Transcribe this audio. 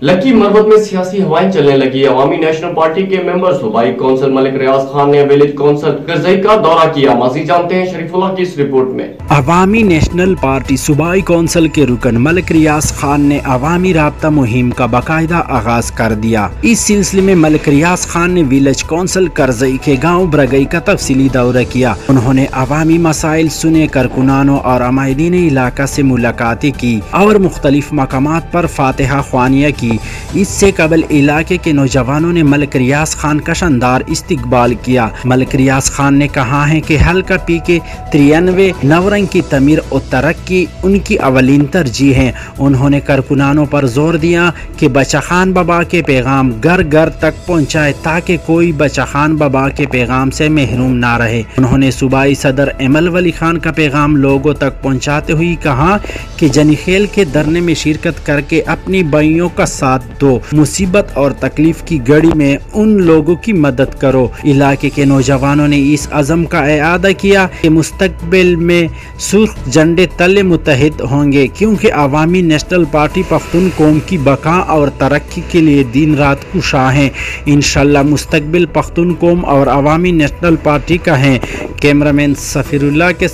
Lucky Marwat में सियासी हवाएं चलने लगी। अवामी नेशनल पार्टी के मेंबर सूबाई कौंसिल मलिक रियाज खान ने विलेज कौंसिल करजई का दौरा किया। मज़ीद जानते हैं शरीफुल्लाह की इस रिपोर्ट में। अवामी नेशनल पार्टी सूबाई कौंसिल के रुकन मलिक रियाज खान ने अवामी राब्ता मुहिम का बाकायदा आगाज कर दिया। इस सिलसिले में मलिक रियाज खान ने विलेज कौंसिल करजई के गाँव ब्रगई का तफसीली दौरा किया। उन्होंने अवामी मसाइल सुने, कारकुनानों और अमायदीन इलाका से मुलाकातें की और मुख्तलिफ मकामात पर फातिहा ख्वानियाँ की। इससे कबल इलाके के नौजवानों ने मलिक रियाज खान का शानदार इस्तकबाल किया। मलिक रियाज खान ने कहा है कि हल्का पी के 93 नवरंग की तमीर और तरक्की उनकी अवलीन तरजीह है। उन्होंने कारकुनानों पर जोर दिया कि बचा खान बाबा के पैगाम घर घर तक पहुँचाए ताकि कोई बचा खान बाबा के पैगाम से महरूम ना रहे। उन्होंने सूबाई सदर एमल वली खान का पैगाम लोगों तक पहुँचाते हुए कहा कि जनी खेल के धरने में शिरकत करके अपनी भाइयों का साथ दो, मुसीबत और तकलीफ की घड़ी में उन लोगों की मदद करो। इलाके के नौजवानों ने इस अज़म का इआदा किया कि मुस्तकबिल में सुर्ख झंडे तले मुत्तहिद होंगे, क्योंकि अवामी नेशनल पार्टी पख्तून कौम की बका और तरक्की के लिए दिन रात कुशा है। इंशाअल्लाह मुस्तकबिल पख्तून कौम और अवामी नेशनल पार्टी का है। कैमरामैन सफीरुल्लाह के